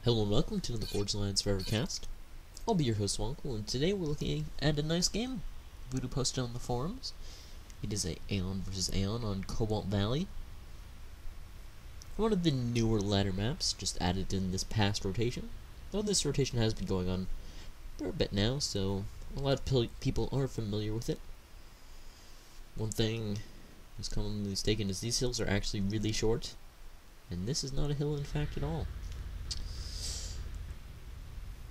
Hello and welcome to the Forge Alliance Forever cast. I'll be your host Swkoll, and today we're looking at a nice game. Voodoo posted on the forums. It is a Aeon vs. Aeon on Cobalt Valley. One of the newer ladder maps, just added in this past rotation. Though this rotation has been going on for a bit now, so a lot of people are familiar with it. One thing is commonly mistaken is these hills are actually really short, and this is not a hill in fact at all.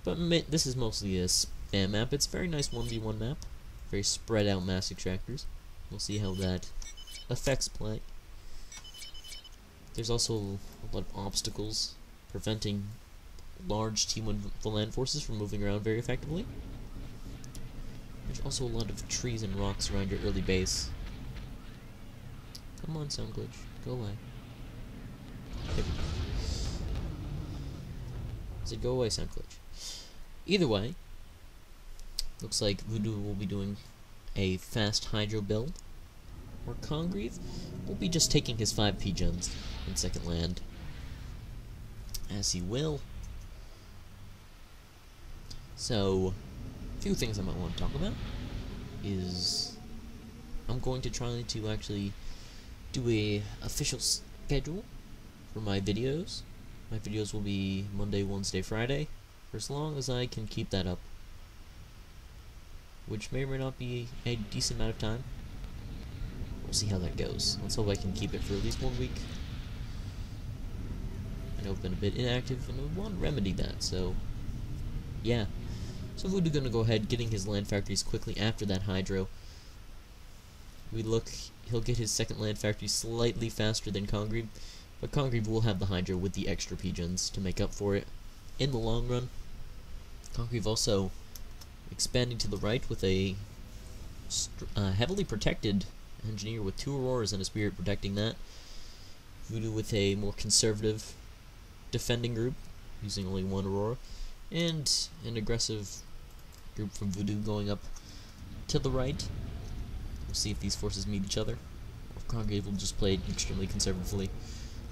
But this is mostly a spam map. It's a very nice 1v1 map. Very spread out mass extractors. We'll see how that affects play. There's also a lot of obstacles preventing large T1 land forces from moving around very effectively. There's also a lot of trees and rocks around your early base. Come on, sound glitch. Go away. There we go. I said go away, sound glitch. Either way, looks like Voodoo will be doing a fast hydro build, or Congreve will be just taking his 5 P-gens in second land, as he will. So, a few things I might want to talk about is I'm going to try to actually do a official schedule for my videos. My videos will be Monday, Wednesday, Friday, for as long as I can keep that up, which may or may not be a decent amount of time. We'll see how that goes. Let's hope I can keep it for at least 1 week. I know I've been a bit inactive, and I want to remedy that, so yeah. So Voodoo gonna go ahead, getting his land factories quickly after that hydro. He'll get his second land factory slightly faster than Congreve, but Congreve will have the hydro with the extra P-gens to make up for it in the long run. Congreve also expanding to the right with a heavily protected engineer with 2 auroras and a spirit protecting that. Voodoo with a more conservative defending group using only 1 aurora, and an aggressive group from Voodoo going up to the right. We'll see if these forces meet each other, or if Congreve will just play extremely conservatively.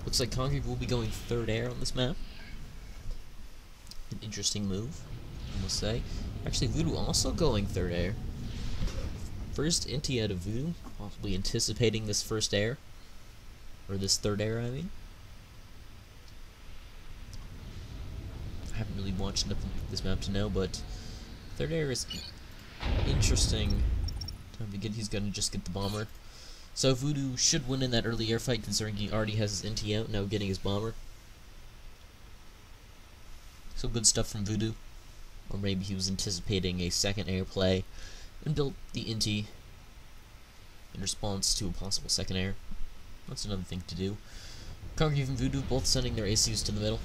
Looks like Congreve will be going 3rd air on this map. An interesting move, I must say. Actually, Voodoo also going 3rd air. First inti out of Voodoo, possibly anticipating this 1st air. Or this 3rd air, I mean. I haven't really watched enough of this map to know, but 3rd air is interesting. Time to get, he's gonna just get the bomber. So Voodoo should win in that early air fight, considering he already has his inti out, now getting his bomber. So good stuff from Voodoo. Or maybe he was anticipating a 2nd air play and built the inti in response to a possible 2nd air. That's another thing to do. Congreve and Voodoo both sending their ACs to the middle,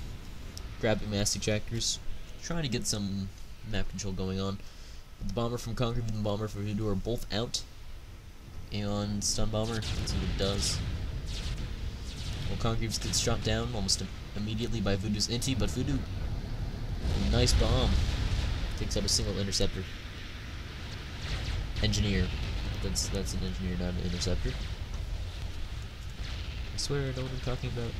grabbing mass ejectors, trying to get some map control going on. But the bomber from Congreve and the bomber from Voodoo are both out. And stun bomber, let's see what it does. Well, Congreve gets shot down almost immediately by Voodoo's inti, but Voodoo, nice bomb, takes out a single interceptor. Engineer. That's an engineer, not an interceptor. I swear I know what I'm talking about.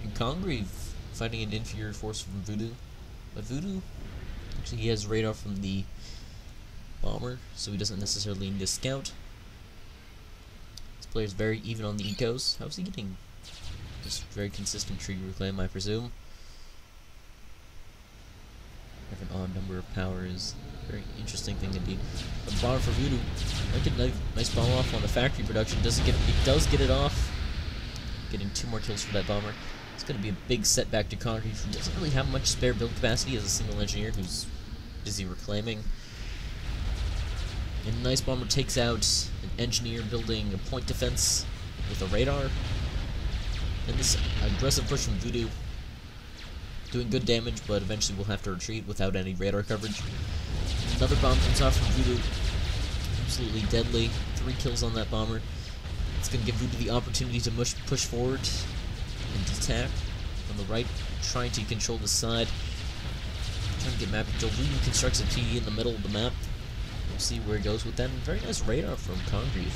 And Congreve fighting an inferior force from Voodoo. But Voodoo, actually he has radar from the bomber, so he doesn't necessarily need to scout. This player's very even on the ecos. How's he getting just very consistent tree reclaim, I presume? Have an odd number of power is a very interesting thing indeed. But bomber for Voodoo, might get a nice bomb off on the factory production. It does get it off. Getting 2 more kills for that bomber. It's going to be a big setback to Congreve, who doesn't really have much spare build capacity as a single engineer who's busy reclaiming. And a nice bomber takes out an engineer building a point defense with a radar. And this aggressive push from Voodoo, doing good damage, but eventually will have to retreat without any radar coverage. Another bomb comes off from Voodoo, absolutely deadly. 3 kills on that bomber. It's going to give Voodoo the opportunity to push forward and attack on the right, trying to control the side, trying to get map control. Voodoo constructs a TD in the middle of the map. We'll see where it goes with that. And very nice radar from Congreve.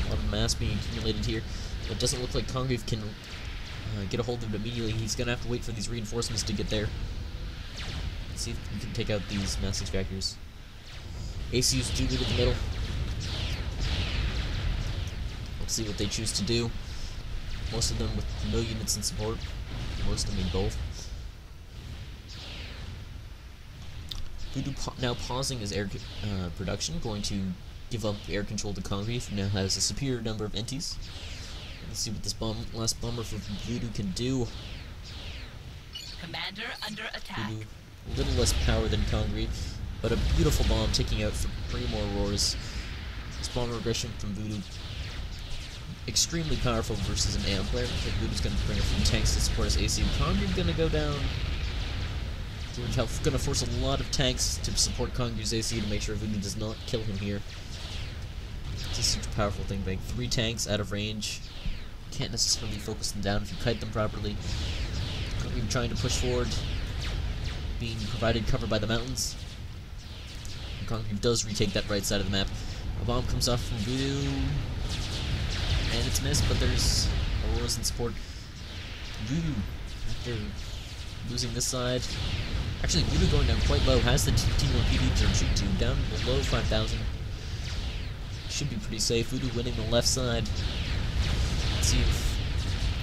A lot of mass being accumulated here. It doesn't look like Congreve can get a hold of it immediately. He's going to have to wait for these reinforcements to get there. Let's see if we can take out these mass extractors. ACU's do good in the middle. Let's see what they choose to do. Most of them with no units in support. Most, I mean both. Voodoo now pausing his air production, going to give up air control to Congreve, who now has a superior number of entities. Let's see what this last bomber for Voodoo can do. Commander under attack. Voodoo, a little less power than Congreve, but a beautiful bomb taking out 3 more roars. This bomber aggression from Voodoo, extremely powerful versus an AM player. I think Voodoo's going to bring a few tanks to support his AC. Congreve's going to go down. George Health going to force a lot of tanks to support Congreve's AC to make sure Voodoo does not kill him here. It's a super powerful thing, like 3 tanks out of range. Can't necessarily focus them down if you kite them properly. Congreve trying to push forward, being provided cover by the mountains. And Congreve does retake that right side of the map. A bomb comes off from Voodoo, and it's missed, but there's Auroras in support. Voodoo, after losing this side. Actually, Voodoo going down quite low, has the T1 PD to retreat to, down below 5,000. Should be pretty safe. Voodoo winning the left side. Let's see if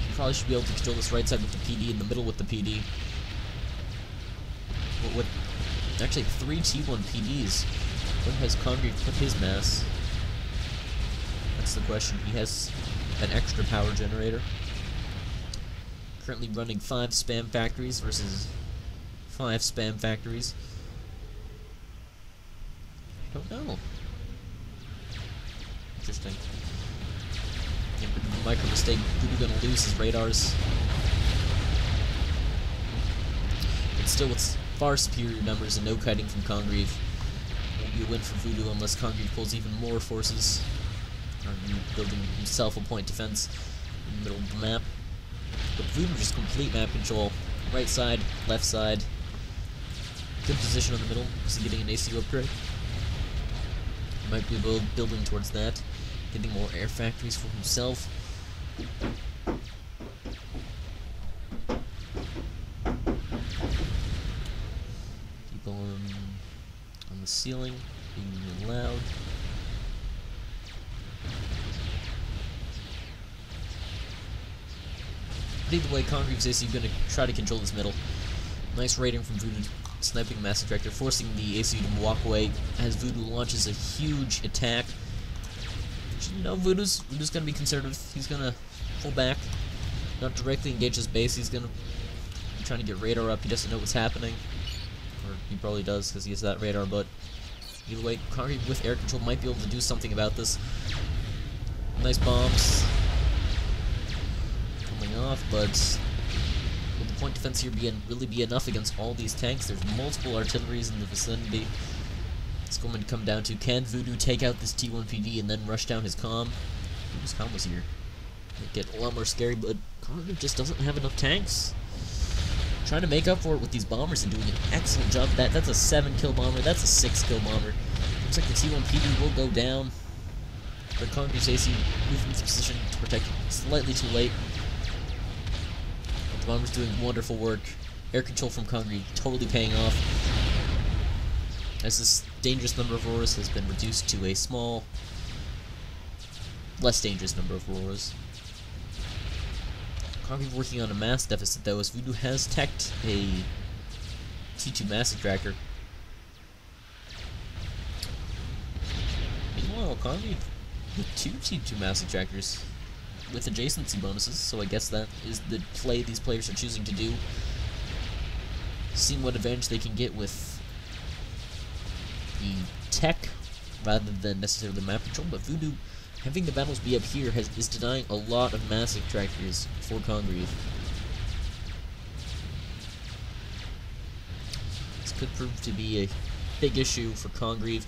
you probably should be able to control this right side with the PD, in the middle with the PD. But with actually 3 T1 PDs, where has Congreve put his mass? That's the question. He has an extra power generator. Currently running 5 spam factories versus 5 spam factories. I don't know. Interesting. Yeah, micro mistake. Voodoo gonna lose his radars. But still, with far superior numbers and no kiting from Congreve, won't be a win for Voodoo unless Congreve pulls even more forces. Building himself a point defense in the middle of the map. But Voodoo just complete map control. Right side, left side. Good position on the middle. Is he getting an ACU upgrade? He might be building towards that. Getting more air factories for himself. People on the ceiling being loud. But either way, Congreve's AC going to try to control this middle. Nice raiding from Voodoo, sniping Mass Extractor, forcing the AC to walk away as Voodoo launches a huge attack. You know, Voodoo's going to be conservative. He's going to pull back, not directly engage his base. He's going to be trying to get radar up. He doesn't know what's happening, or he probably does because he has that radar. But either way, Congreve with air control might be able to do something about this. Nice bombs coming off, but will the point defense here really be enough against all these tanks? There's multiple artilleries in the vicinity. It's going to come down to, can Voodoo take out this T1 PD and then rush down his comm? Voodoo's comm was here. It'd get a lot more scary, but Congreve just doesn't have enough tanks. Trying to make up for it with these bombers and doing an excellent job. That's a 7-kill bomber. That's a 6-kill bomber. Looks like the T1 PD will go down. But Congreve's AC moved into position to protect slightly too late. But the bomber's doing wonderful work. Air control from Congreve totally paying off, as this dangerous number of auroras has been reduced to a small, less dangerous number of auroras. Congreve working on a mass deficit though, as Voodoo has teched a T2 mass extractor. Meanwhile, Congreve with 2 T2 mass extractors with adjacency bonuses, so I guess that is the play these players are choosing to do. Seeing what advantage they can get with the tech rather than necessarily the map control, but Voodoo, having the battles be up here, is denying a lot of mass extractors for Congreve. This could prove to be a big issue for Congreve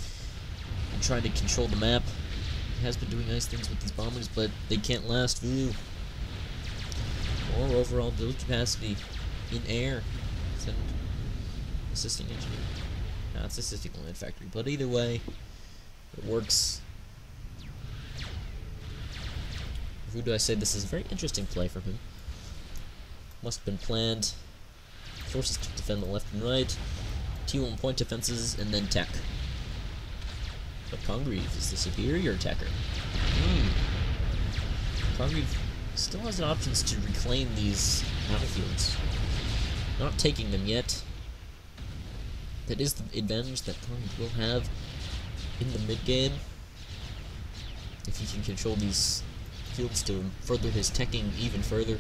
in trying to control the map. He has been doing nice things with these bombers, but they can't last Voodoo. Or overall build capacity in air. Send assisting engineer. No, it's assisting land factory, but either way, it works. Voodoo, I say this is a very interesting play from him. Must have been planned. Forces to defend the left and right. T1 point defenses, and then tech. But Congreve is the superior attacker. Congreve still has options to reclaim these battlefields. Not taking them yet. That is the advantage that Congreve will have in the mid-game. If he can control these fields to further his teching even further.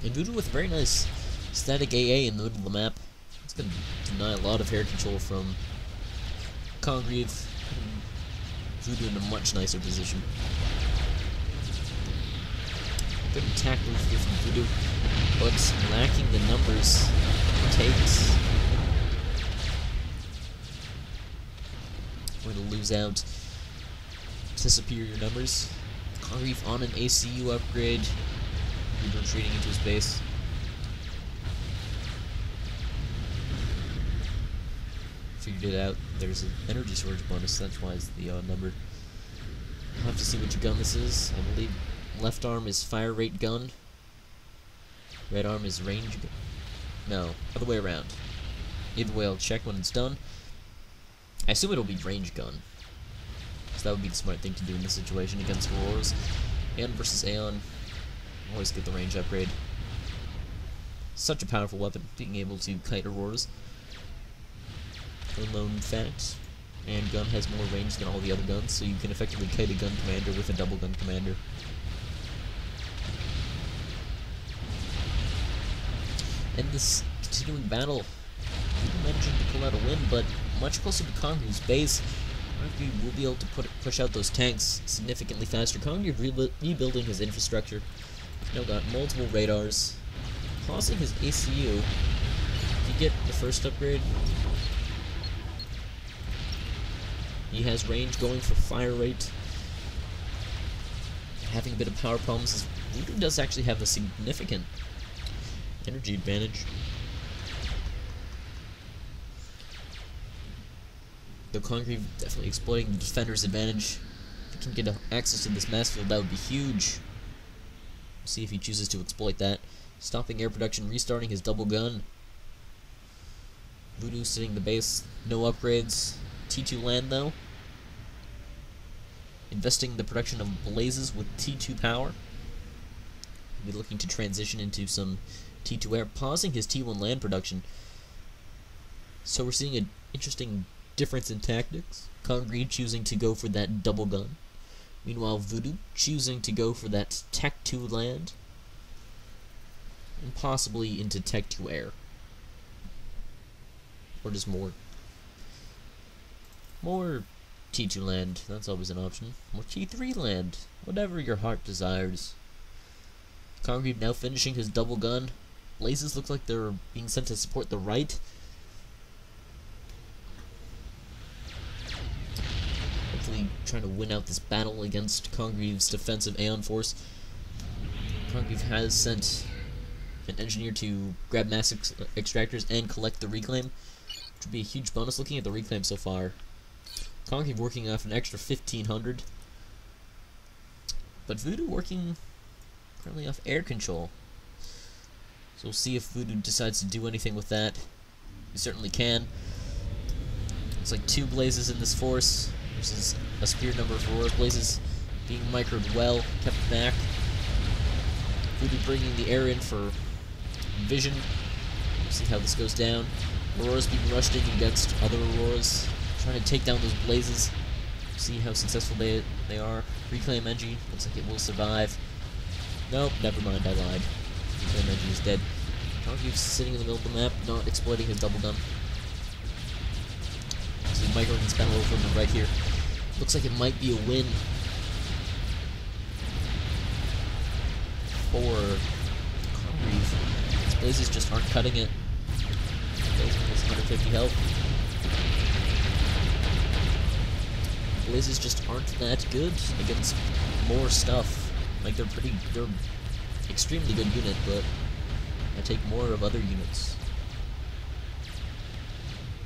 And Voodoo with very nice static AA in the middle of the map. It's going to deny a lot of air control from Congreve. Voodoo in a much nicer position. Good attack move here from Voodoo, but lacking the numbers it takes. Going to lose out to superior numbers. Congreve on an ACU upgrade. Voodoo retreating into his base. Figured it out. There's an energy storage bonus, that's why it's the odd number. I'll have to see which gun this is. I believe left arm is fire rate gun. Right arm is range gun. No, other way around. Either way, I'll check when it's done. I assume it'll be range gun. So that would be the smart thing to do in this situation against Auroras. Aeon versus Aeon. Always get the range upgrade. Such a powerful weapon, being able to kite Auroras. Unknown fact, and gun has more range than all the other guns, so you can effectively kite a gun commander with a double gun commander. And this continuing battle, managing to pull out a win, but much closer to Congreve's base. Congreve will be able to push out those tanks significantly faster. Congreve rebuilding his infrastructure. Now got multiple radars, pausing his ACU. If you get the first upgrade, he has range going for fire rate. Having a bit of power problems. Voodoo does actually have a significant energy advantage. Though Congreve definitely exploiting the defender's advantage. If he can get access to this mass field, that would be huge. See if he chooses to exploit that. Stopping air production, restarting his double gun. Voodoo sitting the base, no upgrades. T2 land though. Investing in the production of blazes with T2 power. Be looking to transition into some T2 air, pausing his T1 land production. So we're seeing an interesting difference in tactics. Congreve choosing to go for that double gun. Meanwhile, Voodoo choosing to go for that Tech 2 land. And possibly into Tech 2 air. Or just more T2 land, that's always an option. More T3 land, whatever your heart desires. Congreve now finishing his double gun. Blazes look like they're being sent to support the right. Hopefully trying to win out this battle against Congreve's defensive Aeon force. Congreve has sent an engineer to grab mass extractors and collect the reclaim, which would be a huge bonus. Looking at the reclaim so far, Congreve working off an extra 1,500, but Voodoo working currently off air control. So we'll see if Voodoo decides to do anything with that. He certainly can. It's like 2 blazes in this force versus a superior number of Aurora's blazes being microed well, kept back. Voodoo bringing the air in for vision. See how this goes down. Aurora's being rushed in against other Auroras, trying to take down those blazes. See how successful they are. Reclaim Engie, looks like it will survive. Nope, never mind, I lied. Reclaim Engie is dead. Congreve's sitting in the middle of the map, not exploiting his double gun. So Micro can spend a little from right here. Looks like it might be a win for Congreve. These blazes just aren't cutting it. Blazes has 150 health. Blazes just aren't that good against more stuff. Like they're extremely good unit, but I take more of other units.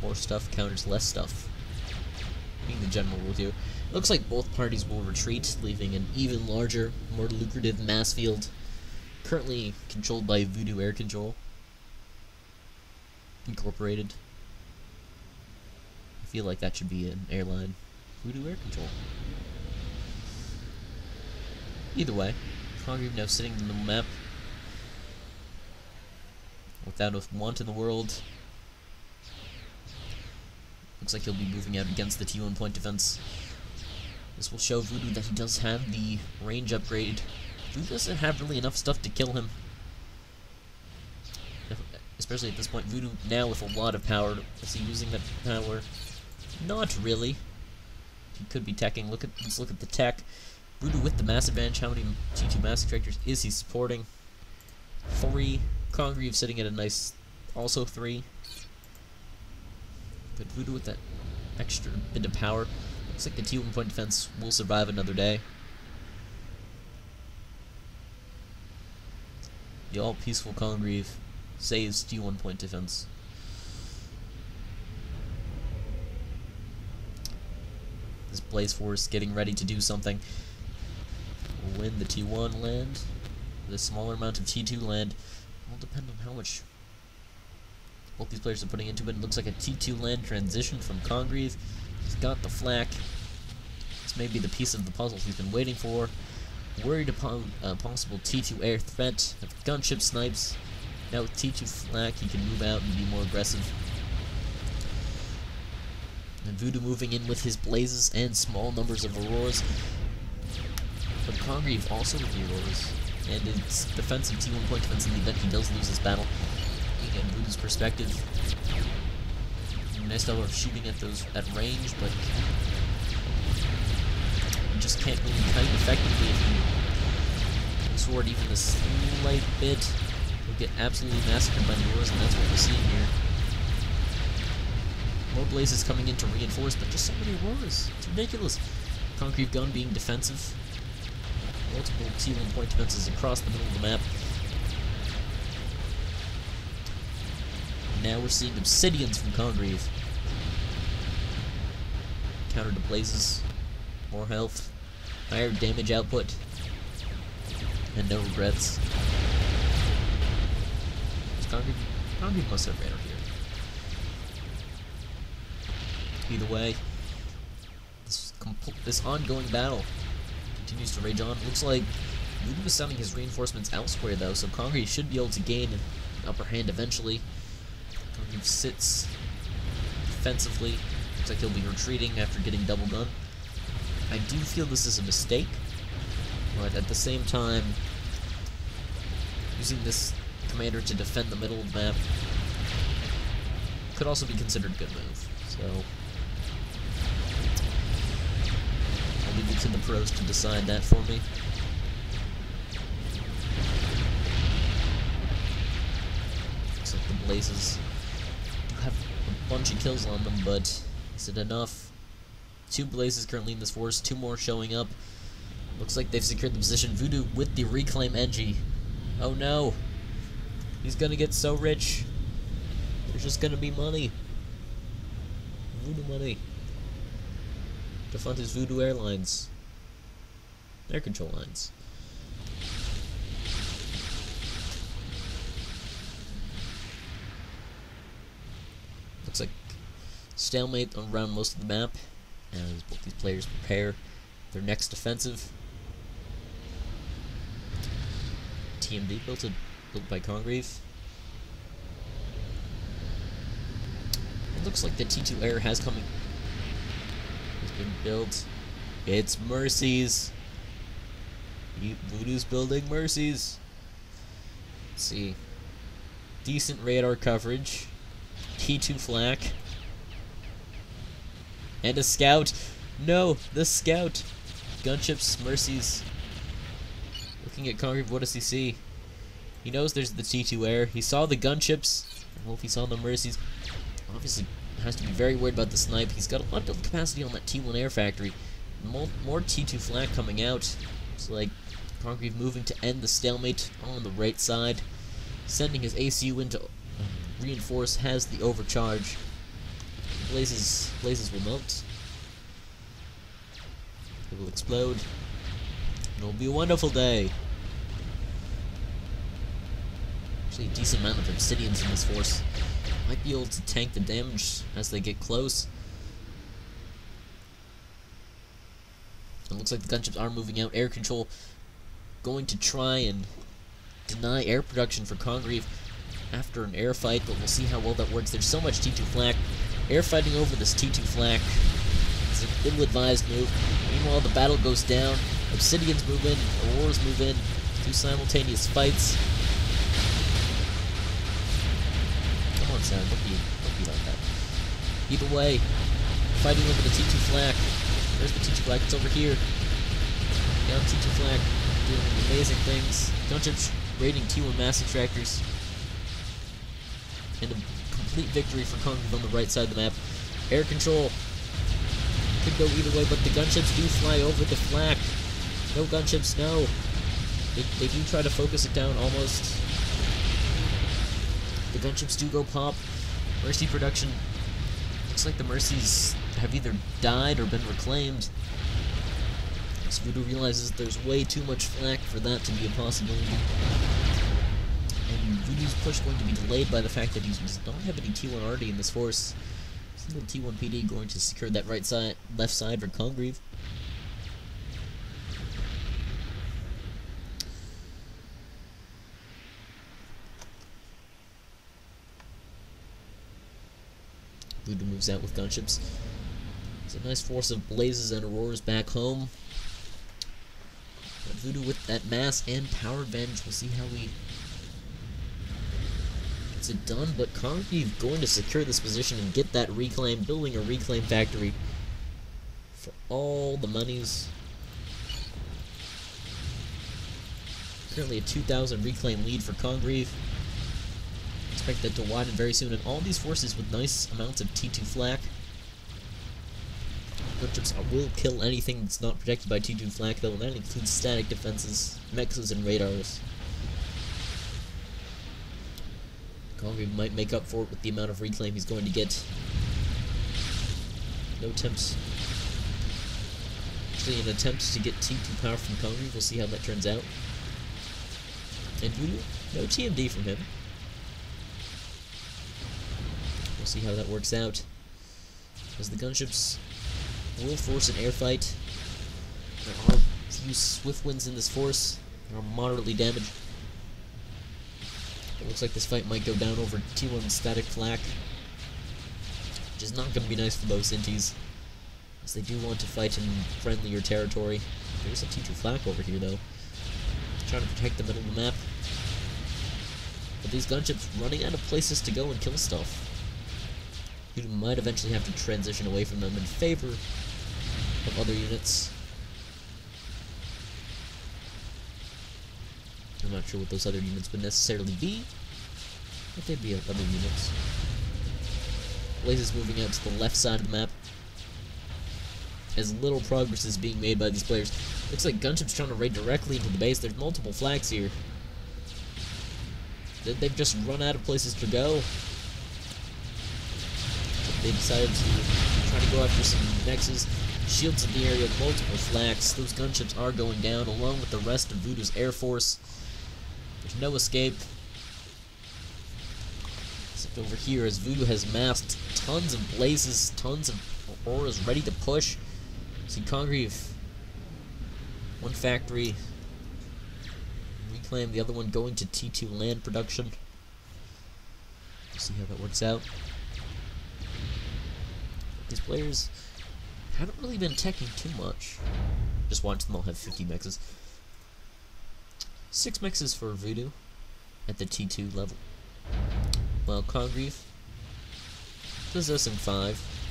More stuff counters less stuff. being the general rule here. It looks like both parties will retreat, leaving an even larger, more lucrative mass field, currently controlled by Voodoo Air Control Incorporated. I feel like that should be an airline. Voodoo Air Control. Either way, Congreve now sitting in the map without a want in the world. Looks like he'll be moving out against the T1 point defense. This will show Voodoo that he does have the range upgrade. Voodoo doesn't have really enough stuff to kill him. Especially at this point, Voodoo now with a lot of power. Is he using that power? Not really. He could be teching. Let's look at the tech. Voodoo with the mass advantage. How many T2 mass extractors is he supporting? 3. Congreve sitting at a nice, also 3. But Voodoo with that extra bit of power. Looks like the T1 point defense will survive another day. The all-peaceful Congreve saves T1 point defense. This Blaze Force getting ready to do something. Will win the T1 land. The smaller amount of T2 land will depend on how much both these players are putting into it. It looks like a T2 land transition from Congreve. He's got the flak. This may be the piece of the puzzle he's been waiting for. Worried upon a possible T2 air threat of gunship snipes. Now with T2 flak, he can move out and be more aggressive. And Voodoo moving in with his blazes and small numbers of auroras. But Congreve also with the auroras and its defensive T1 point defense in the event he does lose this battle. Looking at Voodoo's perspective, nice style of shooting at those at range, but you just can't really kite effectively if you sword even a slight bit. You'll get absolutely massacred by the auroras, and that's what we're seeing here. More blazes coming in to reinforce, but just so many auroras. It's ridiculous. Congreve gun being defensive. Multiple T1 point defenses across the middle of the map. Now we're seeing obsidians from Congreve. Counter to blazes. More health. Higher damage output. And no regrets. Congreve must have banner here. Either way, this ongoing battle continues to rage on. Looks like Voodoo is sending his reinforcements elsewhere, though, so Congreve should be able to gain an upper hand eventually. Congreve sits defensively. Looks like he'll be retreating after getting double gun. I do feel this is a mistake, but at the same time, using this commander to defend the middle of the map could also be considered a good move. So I'll leave it to the pros to decide that for me. Looks like the blazes do have a bunch of kills on them, but is it enough? 2 blazes currently in this force, 2 more showing up. Looks like they've secured the position. Voodoo with the reclaim Engie. Oh no! He's gonna get so rich. There's just gonna be money. Voodoo money. To fund his Voodoo Airlines. Air control lines. Looks like stalemate around most of the map as both these players prepare their next offensive. TMD built by Congreve. It looks like the T2 air has been built. It's Mercies. Voodoo's building Mercies. Let's see. Decent radar coverage. T2 flak. And a scout. No, the scout. Gunships, Mercies. Looking at Congreve, what does he see? He knows there's the T2 air. He saw the gunships. Well, if he saw the Mercies, obviously has to be very worried about the snipe. He's got a lot of capacity on that T1 air factory. More T2 flak coming out. It's like Congreve moving to end the stalemate on the right side. Sending his ACU in to reinforce, has the overcharge. Blazes will melt. It will explode. It'll be a wonderful day. Actually, a decent amount of obsidians in this force. Might be able to tank the damage as they get close. It looks like the gunships are moving out. Air control going to try and deny air production for Congreve after an air fight, but we'll see how well that works. There's so much T2 flak. Air fighting over this T2 flak is an ill-advised move. Meanwhile, the battle goes down. Obsidians move in, Auroras move in. Two simultaneous fights. Come on, Sam, don't be like that. Either way, fighting over the T2 flak. There's the T2 flak, it's over here. Down T2 flak, doing amazing things. Gunships raiding T1 mass extractors. And a complete victory for Congreve on the right side of the map. Air control could go either way, but the gunships do fly over the flak. No gunships, no. They do try to focus it down almost. The gunships do go pop. Mercy production. Looks like the Mercies have either died or been reclaimed. As Voodoo realizes there's way too much flak for that to be a possibility. And Voodoo's push going to be delayed by the fact that he does not have any T1 already in this force. Single T1 PD going to secure that right side, left side for Congreve. Voodoo moves out with gunships. It's a nice force of blazes and auroras back home. But Voodoo with that mass and power advantage. We'll see how he gets it done. But Congreve going to secure this position and get that reclaim, building a reclaim factory for all the monies. Currently a 2,000 reclaim lead for Congreve. Expect that to widen very soon, and all these forces with nice amounts of T2 flak. Gunships will kill anything that's not protected by T2 flak, though, and that includes static defenses, mexes, and radars. Congreve might make up for it with the amount of reclaim he's going to get. No attempts. Actually, an attempt to get T2 power from Congreve. We'll see how that turns out. And Voodoo, no TMD from him. We'll see how that works out. As the gunships will force an air fight. There are a few swift wins in this force. They are moderately damaged. It looks like this fight might go down over T1 static flak, which is not going to be nice for those Sintis, as they do want to fight in friendlier territory. There's a T2 flak over here, though, trying to protect the middle of the map. But these gunships running out of places to go and kill stuff. You might eventually have to transition away from them in favor of other units. I'm not sure what those other units would necessarily be, but they'd be other units. Blazes moving out to the left side of the map. As little progress is being made by these players. Looks like gunships trying to raid directly into the base. There's multiple flags here. They've just run out of places to go. They decided to try to go after some nexus. Shields in the area, multiple flags. Those gunships are going down, along with the rest of Voodoo's air force. There's no escape. Except over here, as Voodoo has massed tons of blazes, tons of auroras ready to push. See Congreve, one factory, reclaim, the other one going to T2 land production. We'll see how that works out. These players haven't really been teching too much. Just watch them all have 50 mexes. 6 mexes for Voodoo at the T2 level. While Congreve possessing 5.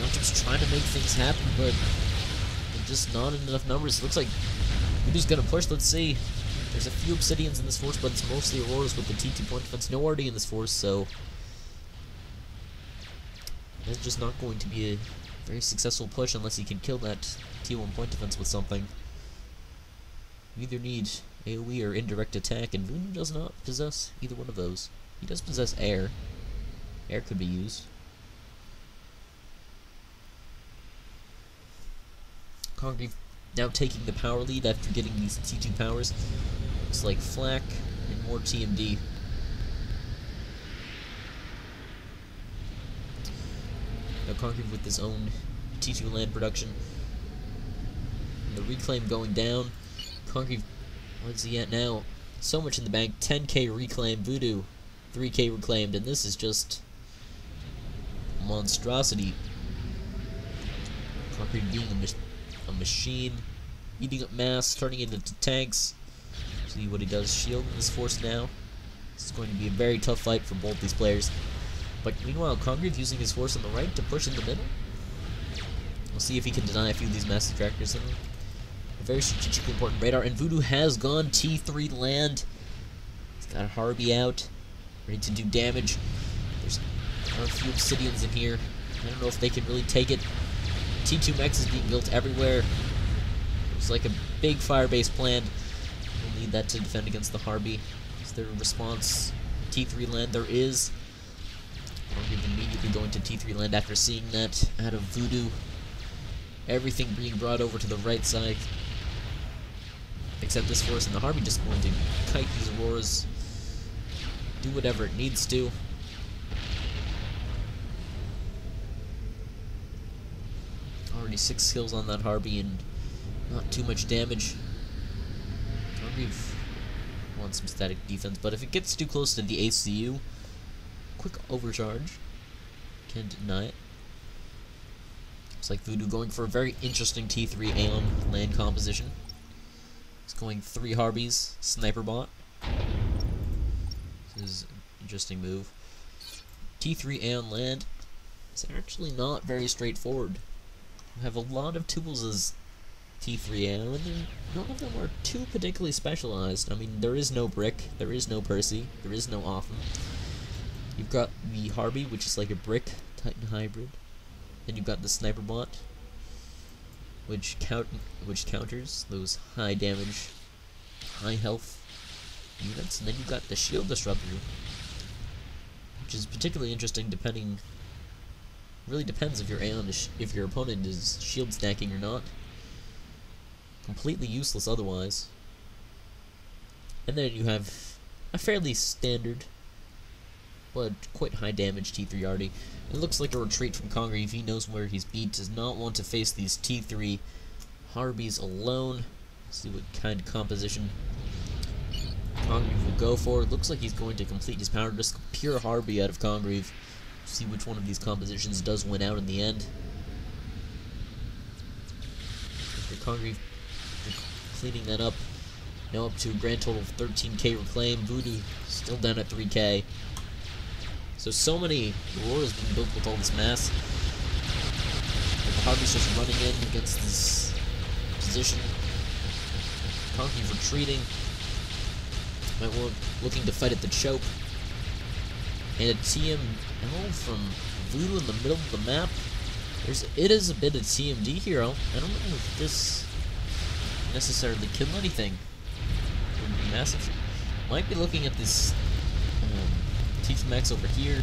Not just trying to make things happen, but they're just not in enough numbers. Looks like Voodoo's gonna push. Let's see. There's a few obsidians in this force, but it's mostly auroras with the T2 point defense. No RD in this force, so that's just not going to be a very successful push unless he can kill that T1 point defense with something. You either need AoE or indirect attack, and Voodoo does not possess either one of those. He does possess air. Air could be used. Congreve now taking the power lead after getting these T2 powers. Looks like flak and more TMD. Now Congreve with his own T2 land production. And the reclaim going down. Congreve, what's he at now? So much in the bank. 10k reclaim. Voodoo, 3k reclaimed. And this is just monstrosity. Congreve being a machine. Eating up mass, turning it into tanks. See what he does. Shield in this force now. This is going to be a very tough fight for both these players. But meanwhile, Congreve using his force on the right to push in the middle. We'll see if he can deny a few of these mass detractors. A very strategically important radar. And Voodoo has gone T3 land. He's got a Harvey out, ready to do damage. There's a few obsidians in here. I don't know if they can really take it. T2 mechs is being built everywhere. There's like a big fire base planned. We'll need that to defend against the Harvey. Is there a response? T3 land there is. Congreve immediately going to T3 land after seeing that out of Voodoo. Everything being brought over to the right side. Except this force, and the Harvey just going to kite these auroras. Do whatever it needs to. Already 6 kills on that Harvey and not too much damage. Congreve wants some static defense, but if it gets too close to the ACU, quick overcharge. Can't deny it. Looks like Voodoo going for a very interesting T3 Aeon land composition. He's going 3 Harveys, sniper bot. This is an interesting move. T3 Aeon land is actually not very straightforward. We have a lot of tools as T3 Aeon, and none of them are too particularly specialized. I mean, there is no Brick, there is no Percy, there is no Offham. You've got the Harvey, which is like a Brick Titan hybrid. Then you've got the Sniper Bot, which counters those high damage, high health units. And then you've got the Shield Disruptor, which is particularly interesting depending. Really depends if your Aeon is, if your opponent is shield stacking or not. Completely useless otherwise. And then you have a fairly standard but quite high damage T3 Arty. It looks like a retreat from Congreve. He knows where he's beat. Does not want to face these T3 Harveys alone. Let's see what kind of composition Congreve will go for. It looks like he's going to complete his power. Just pure Harvey out of Congreve. See which one of these compositions does win out in the end. After Congreve cleaning that up. Now up to a grand total of 13k reclaim. Voodoo still down at 3k. So many auroras being built with all this mass. And the Harvey's just running in against this position. Congreve retreating. Might want looking to fight at the choke. And a TML from Voodoo in the middle of the map. It is a bit of TMD here. I don't know if this necessarily kill anything. It would be massive. Might be looking at this T2 Max over here,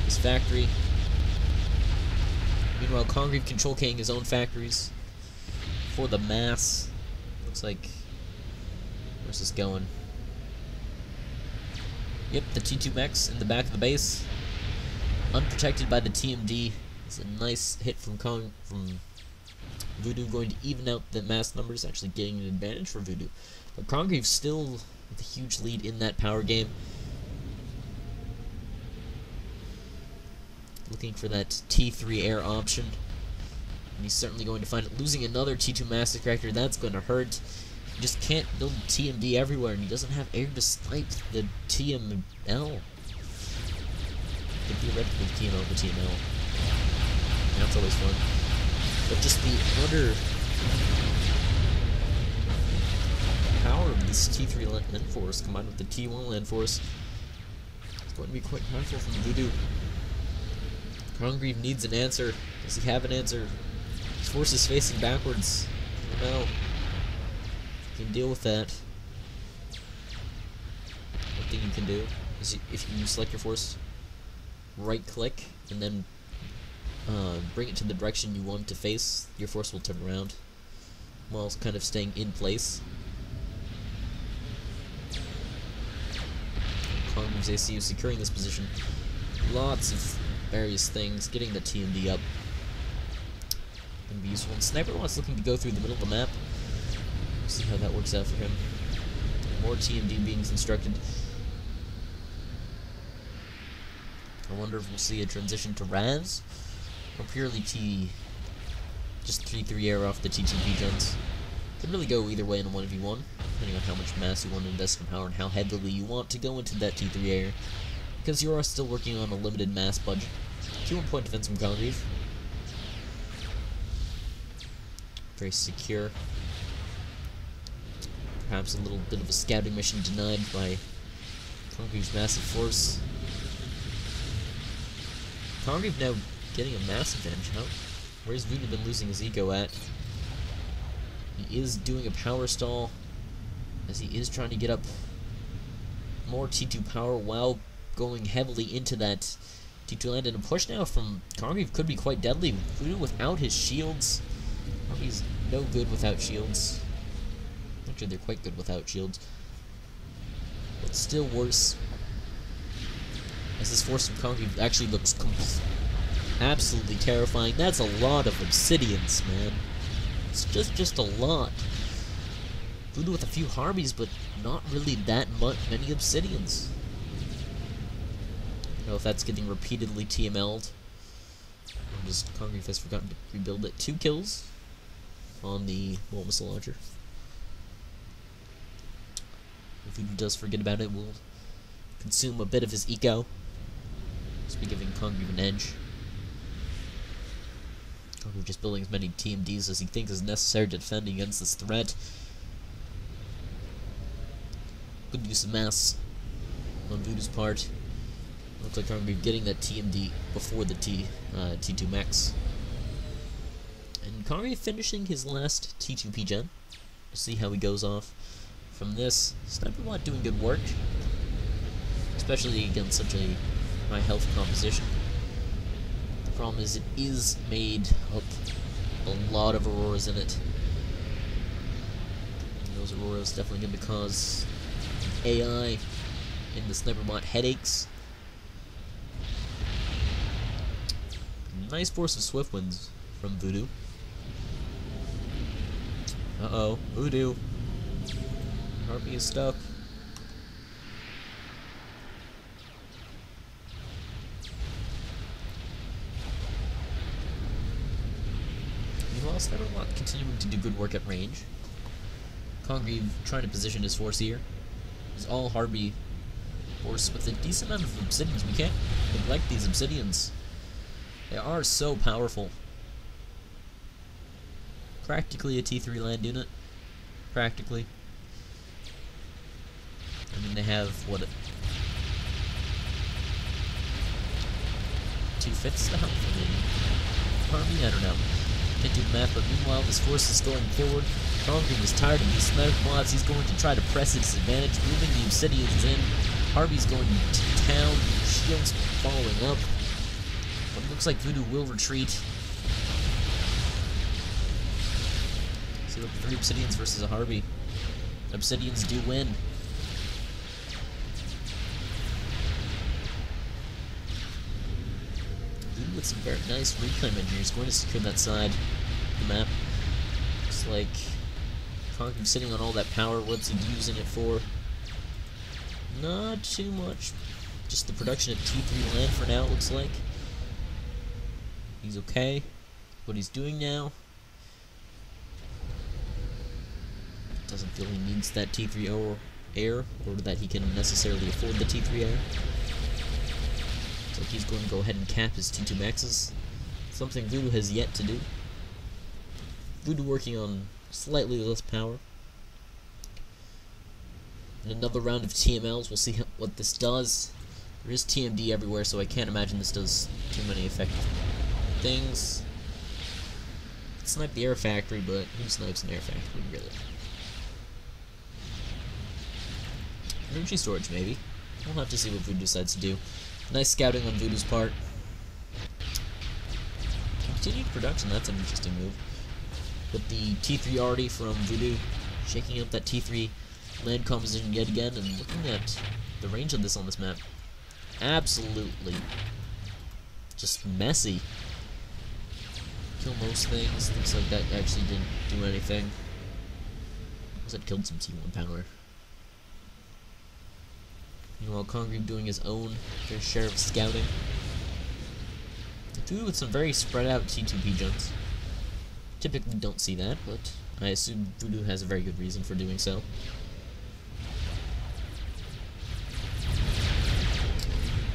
this factory. Meanwhile, Congreve control-K'ing his own factories for the mass. Looks like, where's this going? Yep, the T2 Max in the back of the base, unprotected by the TMD. It's a nice hit from Voodoo, going to even out the mass numbers, actually getting an advantage for Voodoo. But Congreve still with a huge lead in that power game. Looking for that T3 air option. And he's certainly going to find it. Losing another T2 Mass Detractor, that's going to hurt. He just can't build TMD everywhere, and he doesn't have air to snipe the TML. The theoretical TML, the TML. That's always fun. But just the utter power of this T3 land force combined with the T1 land force is going to be quite powerful from Voodoo. Congreve needs an answer. Does he have an answer? His force is facing backwards. I don't know. You can deal with that. One thing you can do is if you select your force, right click, and then bring it to the direction you want it to face, your force will turn around. while kind of staying in place. Congreve's ACU securing this position. Lots of various things. Getting the TMD up can be useful. And Sniper wants looking to go through the middle of the map. See how that works out for him. More TMD being constructed. I wonder if we'll see a transition to Raz, or purely just 3-3 air off the T2 gens. Could really go either way in a 1v1, depending on how much mass you want to invest in power and how heavily you want to go into that T3 air, because you are still working on a limited mass budget. 2-1 point defense from Congreve. Very secure. Perhaps a little bit of a scouting mission denied by Congreve's massive force. Congreve now getting a massive edge. Where's Voodoo been losing his eco at? He is doing a power stall, as he is trying to get up more T2 power while going heavily into that T2 land. And a push now from Congreve could be quite deadly. Voodoo without his shields. He's no good without shields. Actually, they're quite good without shields. But still worse, as this force from Congreve actually looks absolutely terrifying. That's a lot of obsidians, man. It's just a lot. Voodoo with a few Harbies, but not really that many obsidians. I don't know if that's getting repeatedly TML'd. Or just Congreve has forgotten to rebuild it. 2 kills on the Volt Missile Launcher. If Voodoo does forget about it, we'll consume a bit of his eco. Just be giving Congreve an edge. Congreve just building as many TMDs as he thinks is necessary to defend against this threat. Good use of mass on Voodoo's part. Looks like Congreve getting that TMD before the T2 max. And Congreve finishing his last T2 P-Gen. We'll see how he goes off from this. Sniper Bot doing good work, especially against such a high health composition. The problem is it is made up a lot of Auroras in it. And those Auroras definitely going to cause AI in the Sniper Bot headaches. Nice force of Swift Winds from Voodoo. Uh-oh, Voodoo. Harpy is stuck. Meanwhile, Sniper Bot continuing to do good work at range. Congreve trying to position his force here. He's all Harpy force with a decent amount of obsidians. We can't neglect these obsidians. They are so powerful. Practically a T3 land unit. Practically. I mean, they have, what, 2/5 the health of the army? I don't know. Can't do the math, but meanwhile, this force is going forward. Congreve is tired of these Sniper Bots. He's going to try to press its advantage, moving the obsidians in. Harvey's going to town. Shields following up. But it looks like Voodoo will retreat. See, look, 3 obsidians versus a Harvey. Obsidians do win. Voodoo with some very nice reclaim engineers going to secure that side of the map. Looks like Congreve sitting on all that power. What's he using it for? Not too much. Just the production of T3 land for now, it looks like. He's okay. What he's doing now. Doesn't feel he needs that T3 air, or that he can necessarily afford the T3 air. Looks like he's going to go ahead and cap his T2 maxes. Something Voodoo has yet to do. Voodoo working on slightly less power. And another round of TMLs. We'll see what this does. There is TMD everywhere, so I can't imagine this does too many effective things. Snipe the air factory, but who snipes an air factory, really? Energy storage, maybe. We'll have to see what Voodoo decides to do. Nice scouting on Voodoo's part. Continued production, that's an interesting move. with the T3 already from Voodoo, shaking up that T3 land composition yet again, and looking at the range of this on this map. Absolutely just messy. Kill most things. Looks like that actually didn't do anything. Looks like it killed some T1 power. Meanwhile, Congreve doing his own fair share of scouting. Voodoo with some very spread out T2 P-Junks. Typically don't see that, but I assume Voodoo has a very good reason for doing so.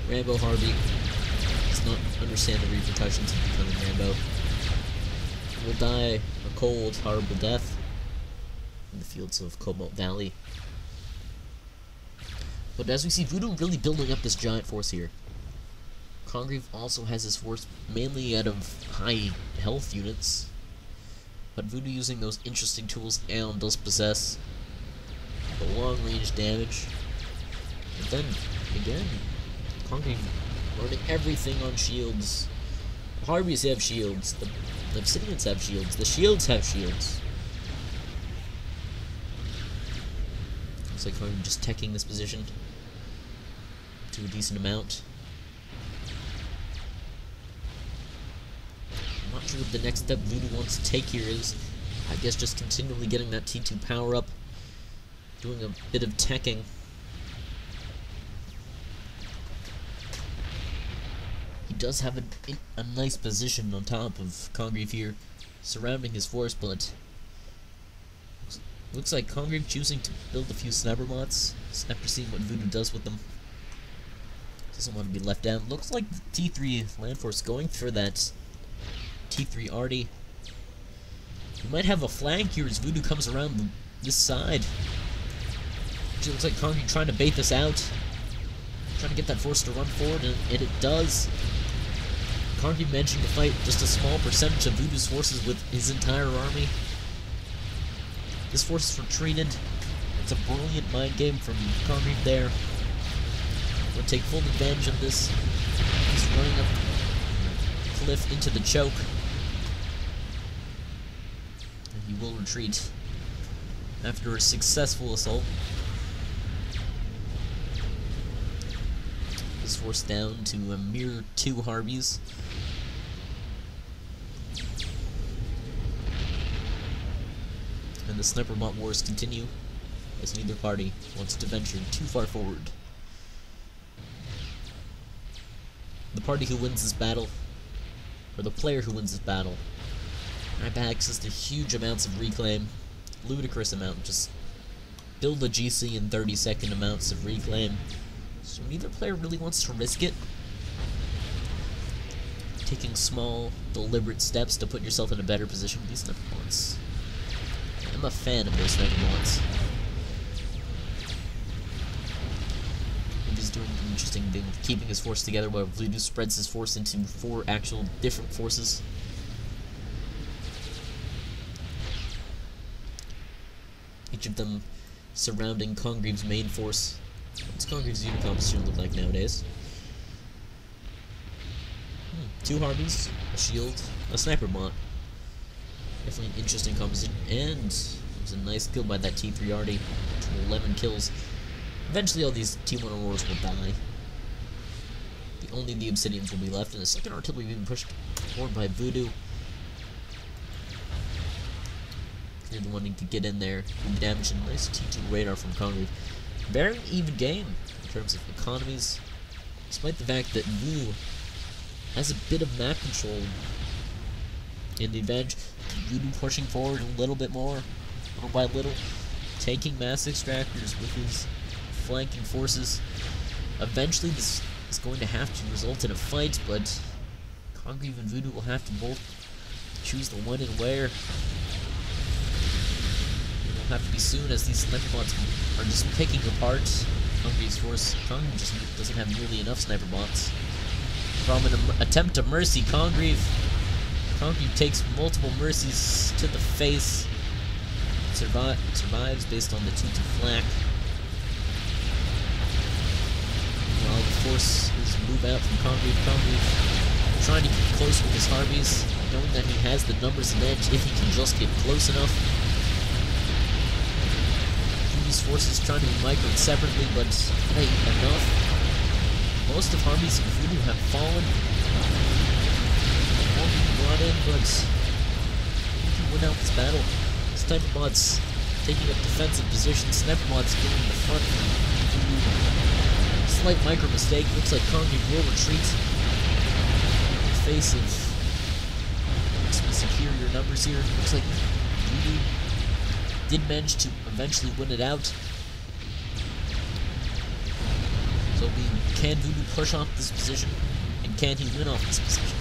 Rambo Harvey does not understand the repercussions of becoming Rambo. He will die a cold, horrible death in the fields of Cobalt Valley. But as we see Voodoo really building up this giant force here. Congreve also has his force mainly out of high health units. But Voodoo using those interesting tools Aeon does possess. The long range damage. And then, again, Congreve running everything on shields. The Harveys have shields. The Obsidians have shields. The shields have shields. Looks like Congreve just teching this position to a decent amount. I'm not sure what the next step Voodoo wants to take here is. I guess just continually getting that T2 power up. Doing a bit of teching. He does have a nice position on top of Congreve here, surrounding his force, but looks like Congreve choosing to build a few sniper bots after seeing what Voodoo does with them. Doesn't want to be left out. Looks like the T3 land force going for that T3 arty. We might have a flank here as Voodoo comes around this side. It looks like Congreve trying to bait this out, trying to get that force to run forward, and it does. Congreve managing to fight just a small percentage of Voodoo's forces with his entire army. This force is retreated. It's a brilliant mind game from Congreve there. We'll take full advantage of this. He's running up the cliff into the choke. And he will retreat after a successful assault. His force down to a mere 2 Harveys. And the sniper bot wars continue, as neither party wants to venture too far forward. The party who wins this battle, or the player who wins this battle, have access to huge amounts of reclaim, ludicrous amount, just build a GC in 30-second amounts of reclaim. So neither player really wants to risk it. Taking small, deliberate steps to put yourself in a better position with these sniper bots. I'm a fan of those sniper bots. He's doing an interesting thing with keeping his force together while Voodoo spreads his force into 4 actual different forces. Each of them surrounding Congreve's main force. What's Congreve's unit composition look like nowadays? 2 Harveys, a shield, a sniper bot. Definitely an interesting composition, and it was a nice kill by that T3 arty. 11 kills. Eventually all these T1 Auroras will die. Only the Obsidians will be left, and the second artillery being pushed forward by Voodoo. Clearly wanting to get in there, do damage, and nice T2 radar from Congreve. Very even game in terms of economies, despite the fact that Voodoo has a bit of map control in the advantage. Voodoo pushing forward a little bit more, little by little, taking mass extractors with his flanking forces. Eventually this is going to have to result in a fight, but Congreve and Voodoo will have to both choose the when and where. It will have to be soon, as these sniper bots are just picking apart Congreve's force. Congreve just doesn't have nearly enough sniper bots. From an attempt to mercy Congreve, Congreve takes multiple mercies to the face. Survives based on the T2 flak. While the forces move out from Congreve, Congreve trying to keep close with his Harveys. knowing that he has the numbers advantage if he can just get close enough. Voodoo's forces trying to be microed separately, but it ain't enough. Most of armies of Voodoo have fallen. One being brought in, but he win out this battle. Sniper bots taking up defensive positions. Sniper bots going in the front. Slight micro mistake. Looks like Congreve will retreat in the face of some superior numbers here. Looks like Voodoo did manage to eventually win it out. So can Voodoo push off this position? And can he win off this position?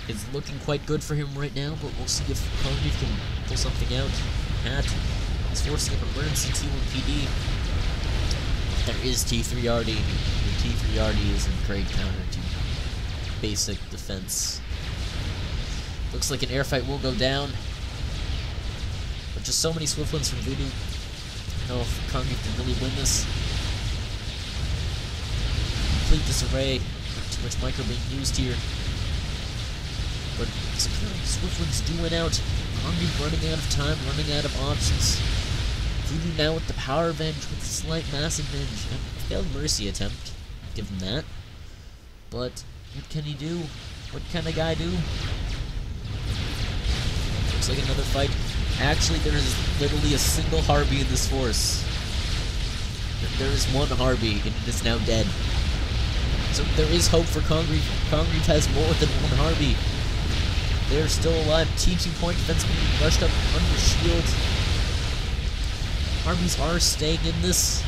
It's looking quite good for him right now, but we'll see if Congreve can pull something out. He's forcing up emergency T1 PD. There is T3RD. The T3RD is a great counter to basic defense. Looks like an air fight will go down. But just so many swift wins from Voodoo. I don't know if Congreve can really win this. Complete disarray. Not too much micro being used here. But swift wins do win out. Congreve running out of time, running out of options. Voodoo now with the power advantage, with a slight mass advantage. And failed mercy attempt. Give him that. But what can he do? What can a guy do? Looks like another fight. Actually, there is literally a single Harby in this force. There is one Harby, and it is now dead. So there is hope for Congreve. Congreve has more than one Harby. They're still alive. T2 point defense being rushed up under shield. Armies are staying in this.